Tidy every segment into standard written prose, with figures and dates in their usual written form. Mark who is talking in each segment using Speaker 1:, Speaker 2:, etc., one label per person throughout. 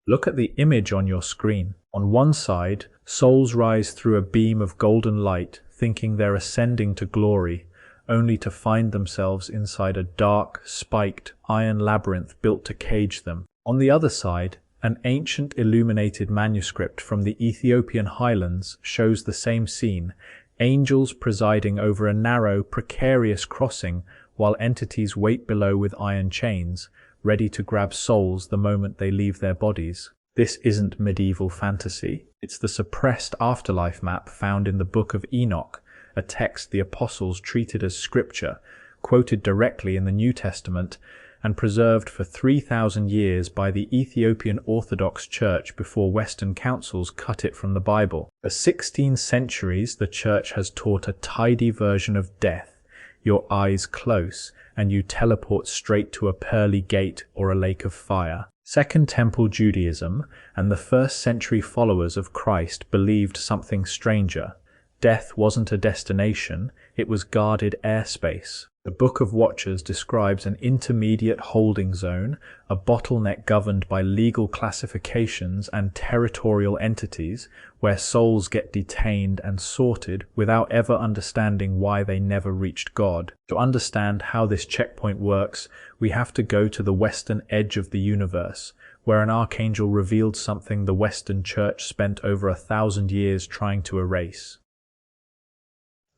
Speaker 1: Look at the image on your screen. On one side, souls rise through a beam of golden light, thinking they're ascending to glory, only to find themselves inside a dark, spiked, iron labyrinth built to cage them. On the other side, an ancient illuminated manuscript from the Ethiopian highlands shows the same scene, angels presiding over a narrow, precarious crossing while entities wait below with iron chains, ready to grab souls the moment they leave their bodies. This isn't medieval fantasy. It's the suppressed afterlife map found in the Book of Enoch, a text the apostles treated as scripture, quoted directly in the New Testament, and preserved for 3,000 years by the Ethiopian Orthodox Church before Western councils cut it from the Bible. For 16 centuries, the Church has taught a tidy version of death. Your eyes close, and you teleport straight to a pearly gate or a lake of fire. Second Temple Judaism and the first-century followers of Christ believed something stranger. Death wasn't a destination, it was guarded airspace. The Book of Watchers describes an intermediate holding zone, a bottleneck governed by legal classifications and territorial entities, where souls get detained and sorted without ever understanding why they never reached God. To understand how this checkpoint works, we have to go to the western edge of the universe, where an archangel revealed something the Western Church spent over 1,000 years trying to erase.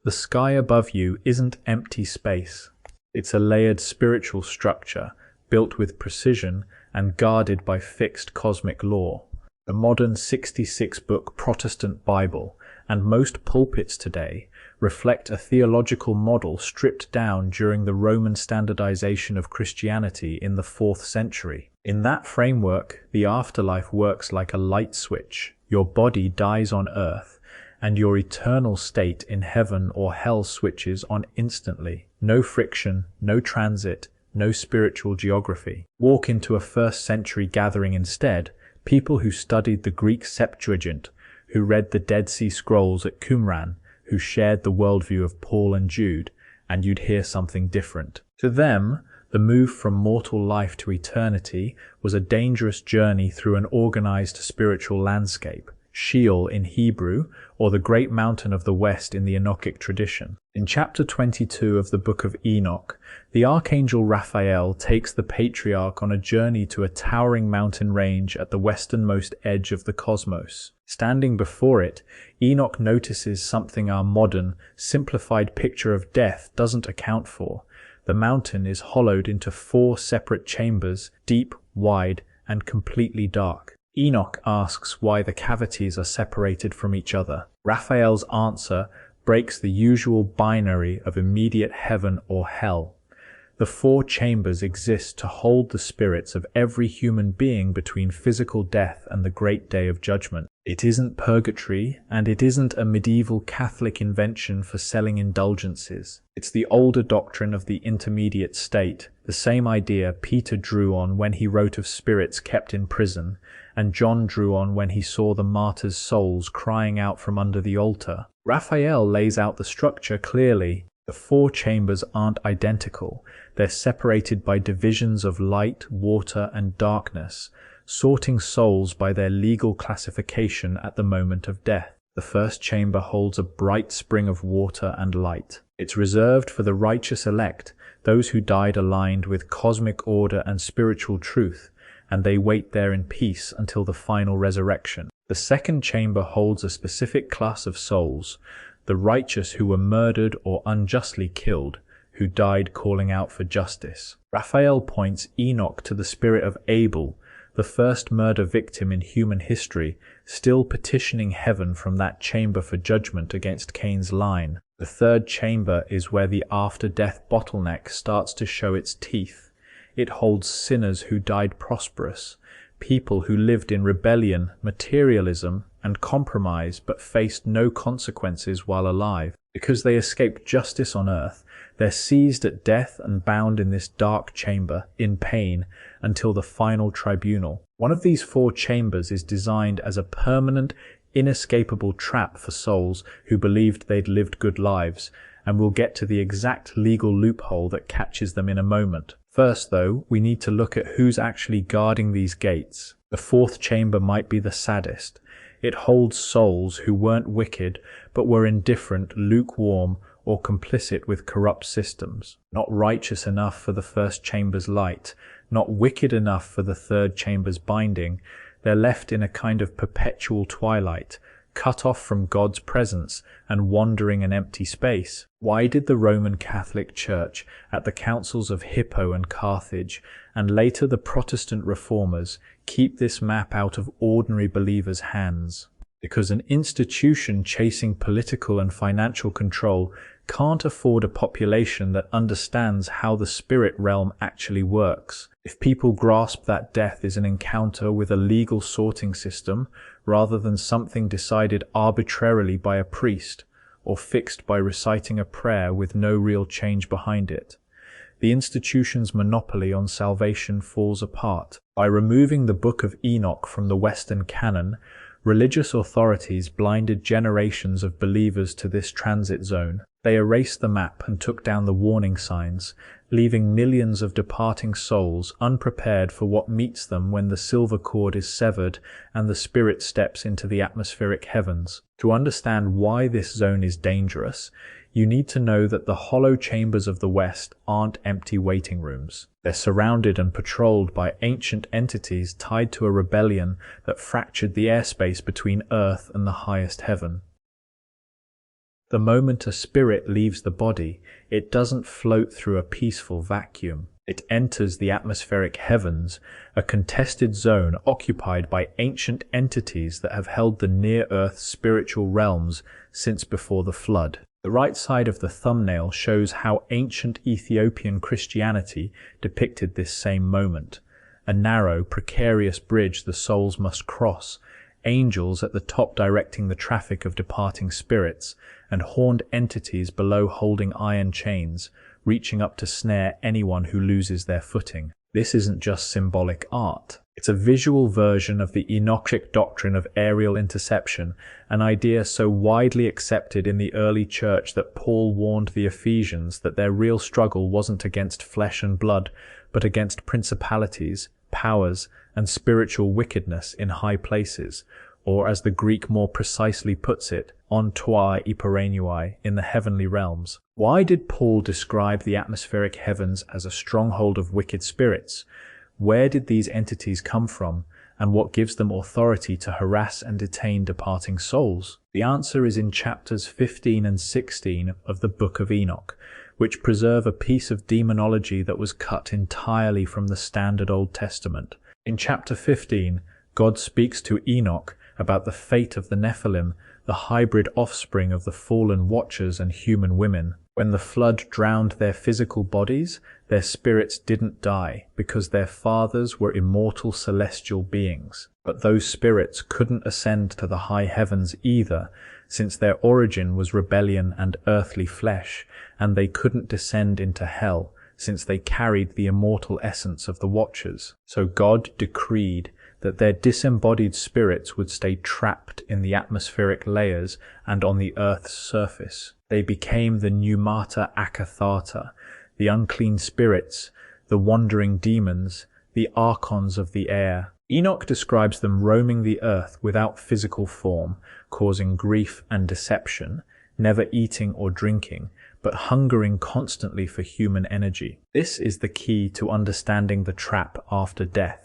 Speaker 1: The sky above you isn't empty space. It's a layered spiritual structure, built with precision and guarded by fixed cosmic law. The modern 66-book Protestant Bible and most pulpits today reflect a theological model stripped down during the Roman standardization of Christianity in the 4th century. In that framework, the afterlife works like a light switch. Your body dies on earth, and your eternal state in heaven or hell switches on instantly. No friction, no transit, no spiritual geography. Walk into a 1st century gathering instead, people who studied the Greek Septuagint, who read the Dead Sea Scrolls at Qumran, who shared the worldview of Paul and Jude, and you'd hear something different. To them, the move from mortal life to eternity was a dangerous journey through an organized spiritual landscape. Sheol in Hebrew, or the Great Mountain of the West in the Enochic tradition. In chapter 22 of the Book of Enoch, the Archangel Raphael takes the patriarch on a journey to a towering mountain range at the westernmost edge of the cosmos. Standing before it, Enoch notices something our modern, simplified picture of death doesn't account for. The mountain is hollowed into 4 separate chambers, deep, wide, and completely dark. Enoch asks why the cavities are separated from each other. Raphael's answer breaks the usual binary of immediate heaven or hell. The 4 chambers exist to hold the spirits of every human being between physical death and the great day of judgment. It isn't purgatory, and it isn't a medieval Catholic invention for selling indulgences. It's the older doctrine of the intermediate state, the same idea Peter drew on when he wrote of spirits kept in prison, and John drew on when he saw the martyrs' souls crying out from under the altar. Raphael lays out the structure clearly. The 4 chambers aren't identical. They're separated by divisions of light, water, and darkness, sorting souls by their legal classification at the moment of death. The first chamber holds a bright spring of water and light. It's reserved for the righteous elect, those who died aligned with cosmic order and spiritual truth, and they wait there in peace until the final resurrection. The second chamber holds a specific class of souls, the righteous who were murdered or unjustly killed, who died calling out for justice. Raphael points Enoch to the spirit of Abel, the first murder victim in human history, still petitioning heaven from that chamber for judgment against Cain's line. The third chamber is where the after-death bottleneck starts to show its teeth. It holds sinners who died prosperous, people who lived in rebellion, materialism, and compromise but faced no consequences while alive. Because they escaped justice on earth, they're seized at death and bound in this dark chamber, in pain, until the final tribunal. One of these 4 chambers is designed as a permanent, inescapable trap for souls who believed they'd lived good lives, and we'll get to the exact legal loophole that catches them in a moment. First, though, we need to look at who's actually guarding these gates. The fourth chamber might be the saddest. It holds souls who weren't wicked, but were indifferent, lukewarm, or complicit with corrupt systems. Not righteous enough for the first chamber's light, not wicked enough for the third chamber's binding. They're left in a kind of perpetual twilight, cut off from God's presence and wandering an empty space. Why did the Roman Catholic Church, at the councils of Hippo and Carthage, and later the Protestant reformers, keep this map out of ordinary believers' hands? Because an institution chasing political and financial control can't afford a population that understands how the spirit realm actually works. If people grasp that death is an encounter with a legal sorting system, rather than something decided arbitrarily by a priest, or fixed by reciting a prayer with no real change behind it, the institution's monopoly on salvation falls apart. By removing the Book of Enoch from the Western canon, religious authorities blinded generations of believers to this transit zone. They erased the map and took down the warning signs, leaving millions of departing souls unprepared for what meets them when the silver cord is severed and the spirit steps into the atmospheric heavens. To understand why this zone is dangerous, you need to know that the hollow chambers of the West aren't empty waiting rooms. They're surrounded and patrolled by ancient entities tied to a rebellion that fractured the airspace between Earth and the highest heaven. The moment a spirit leaves the body, it doesn't float through a peaceful vacuum. It enters the atmospheric heavens, a contested zone occupied by ancient entities that have held the near-Earth spiritual realms since before the flood. The right side of the thumbnail shows how ancient Ethiopian Christianity depicted this same moment. A narrow, precarious bridge the souls must cross, angels at the top directing the traffic of departing spirits, and horned entities below holding iron chains, reaching up to snare anyone who loses their footing. This isn't just symbolic art. It's a visual version of the Enochic doctrine of aerial interception, an idea so widely accepted in the early church that Paul warned the Ephesians that their real struggle wasn't against flesh and blood, but against principalities, powers, and spiritual wickedness in high places, or as the Greek more precisely puts it, on toi hyperenui, in the heavenly realms. Why did Paul describe the atmospheric heavens as a stronghold of wicked spirits? Where did these entities come from, and what gives them authority to harass and detain departing souls? The answer is in chapters 15 and 16 of the Book of Enoch, which preserve a piece of demonology that was cut entirely from the standard Old Testament. In chapter 15, God speaks to Enoch about the fate of the Nephilim, the hybrid offspring of the fallen watchers and human women. When the flood drowned their physical bodies, their spirits didn't die because their fathers were immortal celestial beings. But those spirits couldn't ascend to the high heavens either, since their origin was rebellion and earthly flesh, and they couldn't descend into hell, since they carried the immortal essence of the Watchers. So God decreed that their disembodied spirits would stay trapped in the atmospheric layers and on the earth's surface. They became the pneumata akathata, the unclean spirits, the wandering demons, the Archons of the air. Enoch describes them roaming the earth without physical form, causing grief and deception, never eating or drinking, but hungering constantly for human energy. This is the key to understanding the trap after death.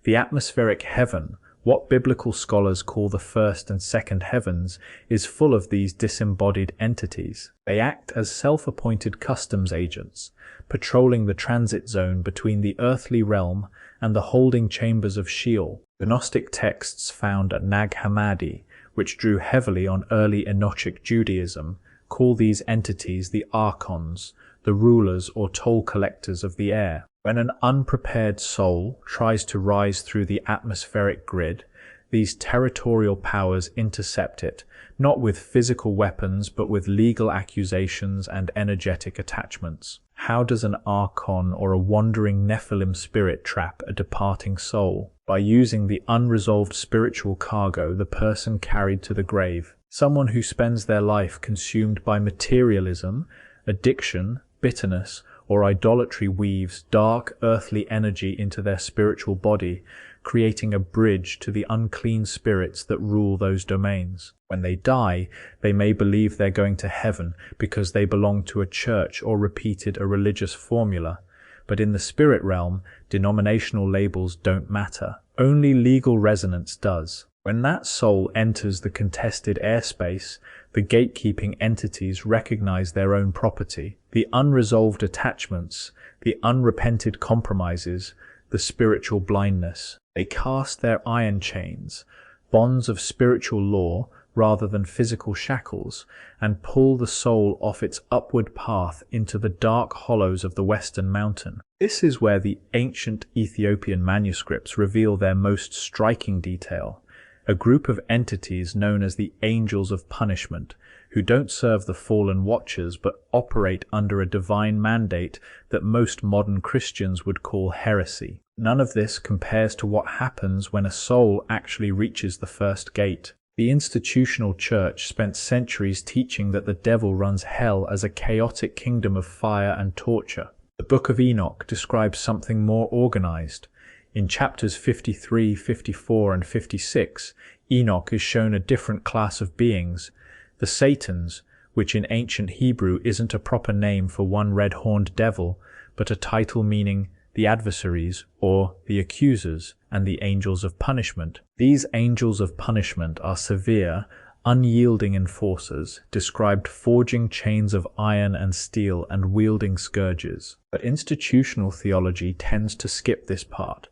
Speaker 1: The atmospheric heaven, what biblical scholars call the first and second heavens, is full of these disembodied entities. They act as self-appointed customs agents, patrolling the transit zone between the earthly realm and the holding chambers of Sheol. The Gnostic texts found at Nag Hammadi, which drew heavily on early Enochic Judaism, call these entities the Archons, the rulers or toll collectors of the air. When an unprepared soul tries to rise through the atmospheric grid, these territorial powers intercept it, not with physical weapons but with legal accusations and energetic attachments. How does an Archon or a wandering Nephilim spirit trap a departing soul? By using the unresolved spiritual cargo the person carried to the grave. Someone who spends their life consumed by materialism, addiction, bitterness, or idolatry weaves dark earthly energy into their spiritual body, creating a bridge to the unclean spirits that rule those domains. When they die, they may believe they're going to heaven because they belong to a church or repeated a religious formula. But in the spirit realm, denominational labels don't matter. Only legal resonance does. When that soul enters the contested airspace, the gatekeeping entities recognize their own property, the unresolved attachments, the unrepented compromises, the spiritual blindness. They cast their iron chains, bonds of spiritual law rather than physical shackles, and pull the soul off its upward path into the dark hollows of the Western Mountain. This is where the ancient Ethiopian manuscripts reveal their most striking detail. A group of entities known as the Angels of Punishment, who don't serve the fallen watchers but operate under a divine mandate that most modern Christians would call heresy. None of this compares to what happens when a soul actually reaches the first gate. The institutional church spent centuries teaching that the devil runs hell as a chaotic kingdom of fire and torture. The Book of Enoch describes something more organized. In chapters 53, 54, and 56, Enoch is shown a different class of beings, the Satans, which in ancient Hebrew isn't a proper name for one red-horned devil, but a title meaning the adversaries, or the accusers, and the angels of punishment. These angels of punishment are severe, unyielding enforcers, described forging chains of iron and steel and wielding scourges. But institutional theology tends to skip this part.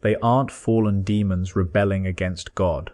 Speaker 1: They aren't fallen demons rebelling against God.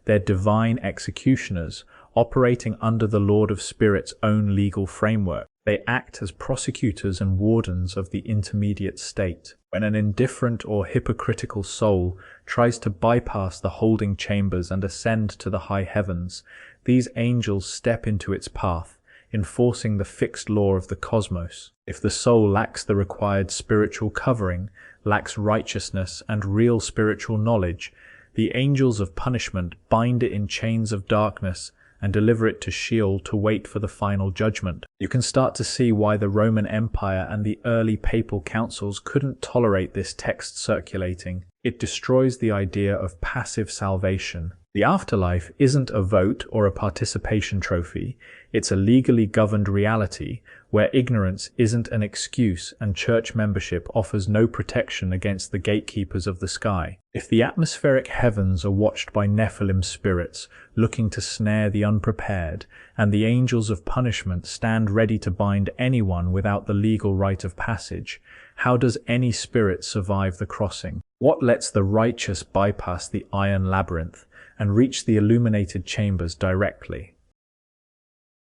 Speaker 1: They're divine executioners, operating under the Lord of Spirits' own legal framework. They act as prosecutors and wardens of the intermediate state. When an indifferent or hypocritical soul tries to bypass the holding chambers and ascend to the high heavens, these angels step into its path, enforcing the fixed law of the cosmos. If the soul lacks the required spiritual covering, lacks righteousness and real spiritual knowledge, the angels of punishment bind it in chains of darkness and deliver it to Sheol to wait for the final judgment. You can start to see why the Roman Empire and the early papal councils couldn't tolerate this text circulating. It destroys the idea of passive salvation. The afterlife isn't a vote or a participation trophy. It's a legally governed reality where ignorance isn't an excuse and church membership offers no protection against the gatekeepers of the sky. If the atmospheric heavens are watched by Nephilim spirits looking to snare the unprepared, and the angels of punishment stand ready to bind anyone without the legal rite of passage, how does any spirit survive the crossing? What lets the righteous bypass the iron labyrinth and reach the illuminated chambers directly?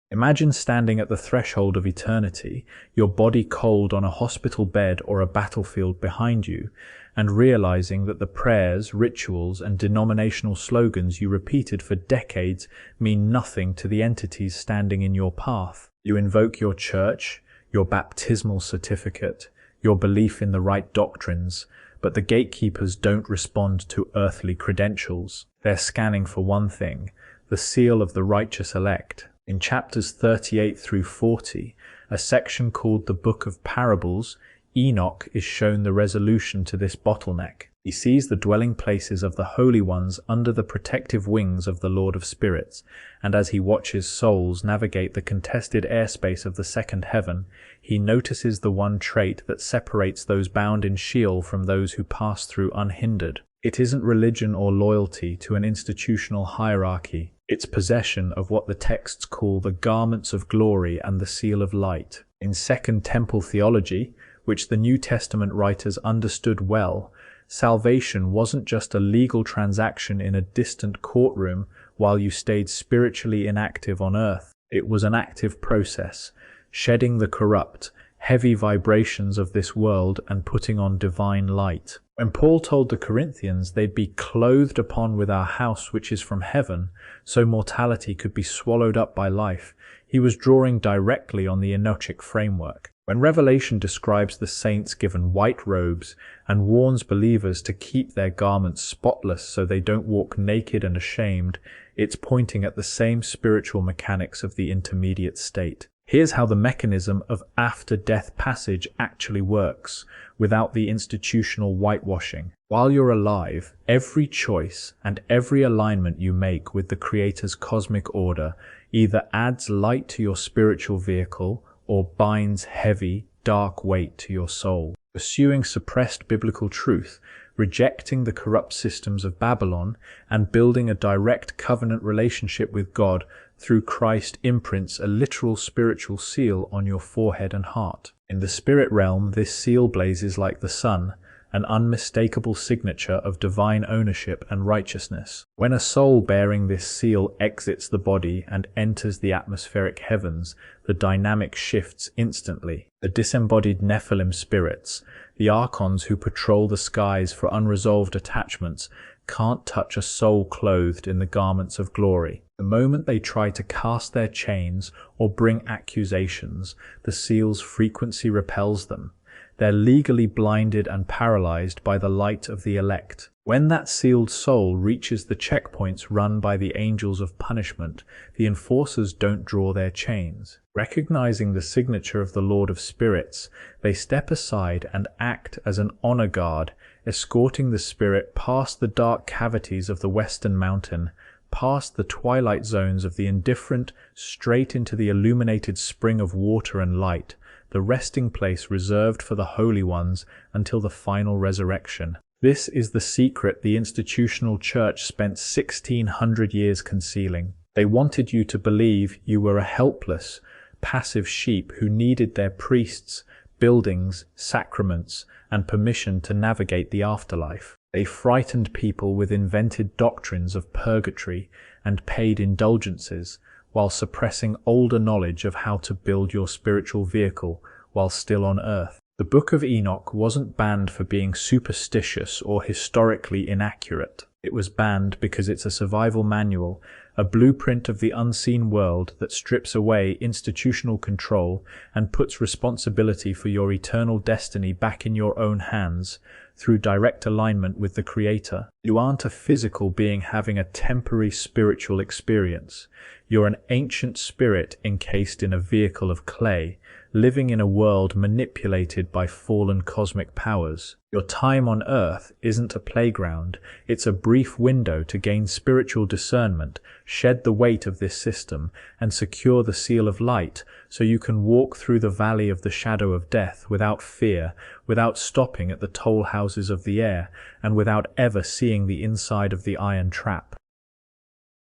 Speaker 1: Imagine standing at the threshold of eternity, your body cold on a hospital bed or a battlefield behind you, and realizing that the prayers, rituals, and denominational slogans you repeated for decades mean nothing to the entities standing in your path. You invoke your church, your baptismal certificate, your belief in the right doctrines, but the gatekeepers don't respond to earthly credentials. They're scanning for one thing, the seal of the righteous elect. In chapters 38 through 40, a section called the Book of Parables, Enoch is shown the resolution to this bottleneck. He sees the dwelling places of the holy ones under the protective wings of the Lord of Spirits, and as he watches souls navigate the contested airspace of the second heaven, he notices the one trait that separates those bound in Sheol from those who pass through unhindered. It isn't religion or loyalty to an institutional hierarchy. It's possession of what the texts call the garments of glory and the seal of light. In Second Temple theology, which the New Testament writers understood well, salvation wasn't just a legal transaction in a distant courtroom while you stayed spiritually inactive on earth. It was an active process, shedding the corrupt, heavy vibrations of this world and putting on divine light. When Paul told the Corinthians they'd be clothed upon with our house which is from heaven, so mortality could be swallowed up by life, he was drawing directly on the Enochic framework. When Revelation describes the saints given white robes and warns believers to keep their garments spotless so they don't walk naked and ashamed, it's pointing at the same spiritual mechanics of the intermediate state. Here's how the mechanism of after-death passage actually works, without the institutional whitewashing. While you're alive, every choice and every alignment you make with the Creator's cosmic order either adds light to your spiritual vehicle or binds heavy, dark weight to your soul. Pursuing suppressed biblical truth, rejecting the corrupt systems of Babylon, and building a direct covenant relationship with God through Christ imprints a literal spiritual seal on your forehead and heart. In the spirit realm, this seal blazes like the sun, an unmistakable signature of divine ownership and righteousness. When a soul bearing this seal exits the body and enters the atmospheric heavens, the dynamic shifts instantly. The disembodied Nephilim spirits, the Archons who patrol the skies for unresolved attachments, can't touch a soul clothed in the garments of glory. The moment they try to cast their chains or bring accusations, the seal's frequency repels them. They're legally blinded and paralyzed by the light of the elect. When that sealed soul reaches the checkpoints run by the angels of punishment, the enforcers don't draw their chains. Recognizing the signature of the Lord of Spirits, they step aside and act as an honor guard, escorting the spirit past the dark cavities of the western mountain, past the twilight zones of the indifferent, straight into the illuminated spring of water and light, the resting place reserved for the holy ones until the final resurrection. This is the secret the institutional church spent 1600 years concealing. They wanted you to believe you were a helpless, passive sheep who needed their priests, buildings, sacraments, and permission to navigate the afterlife. They frightened people with invented doctrines of purgatory and paid indulgences, while suppressing older knowledge of how to build your spiritual vehicle while still on earth. The Book of Enoch wasn't banned for being superstitious or historically inaccurate. It was banned because it's a survival manual, a blueprint of the unseen world that strips away institutional control and puts responsibility for your eternal destiny back in your own hands through direct alignment with the Creator. You aren't a physical being having a temporary spiritual experience. You're an ancient spirit encased in a vehicle of clay, living in a world manipulated by fallen cosmic powers. Your time on earth isn't a playground, it's a brief window to gain spiritual discernment, shed the weight of this system, and secure the seal of light so you can walk through the valley of the shadow of death without fear, without stopping at the toll houses of the air, and without ever seeing the inside of the iron trap.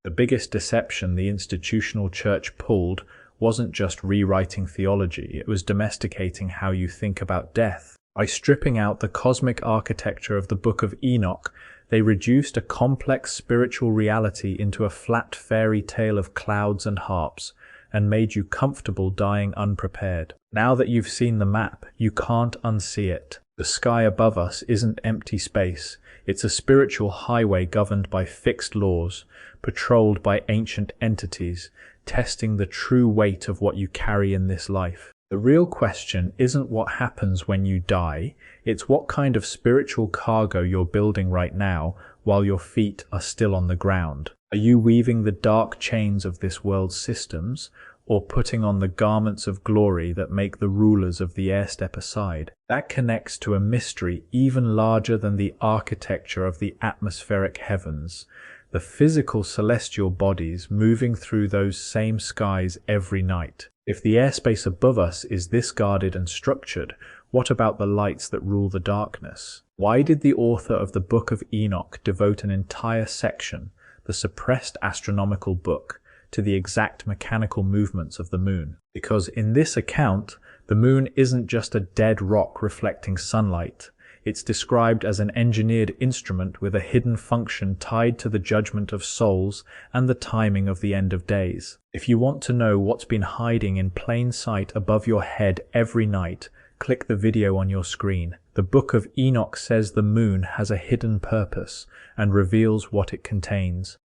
Speaker 1: The biggest deception the institutional church pulled wasn't just rewriting theology, it was domesticating how you think about death. By stripping out the cosmic architecture of the Book of Enoch, they reduced a complex spiritual reality into a flat fairy tale of clouds and harps, and made you comfortable dying unprepared. Now that you've seen the map, you can't unsee it. The sky above us isn't empty space, it's a spiritual highway governed by fixed laws, patrolled by ancient entities, testing the true weight of what you carry in this life. The real question isn't what happens when you die, it's what kind of spiritual cargo you're building right now while your feet are still on the ground. Are you weaving the dark chains of this world's systems, or putting on the garments of glory that make the rulers of the air step aside? That connects to a mystery even larger than the architecture of the atmospheric heavens, the physical celestial bodies moving through those same skies every night. If the airspace above us is this guarded and structured, what about the lights that rule the darkness? Why did the author of the Book of Enoch devote an entire section, the suppressed astronomical book, to the exact mechanical movements of the moon? Because in this account, the moon isn't just a dead rock reflecting sunlight. It's described as an engineered instrument with a hidden function tied to the judgment of souls and the timing of the end of days. If you want to know what's been hiding in plain sight above your head every night, click the video on your screen. The Book of Enoch says the moon has a hidden purpose and reveals what it contains.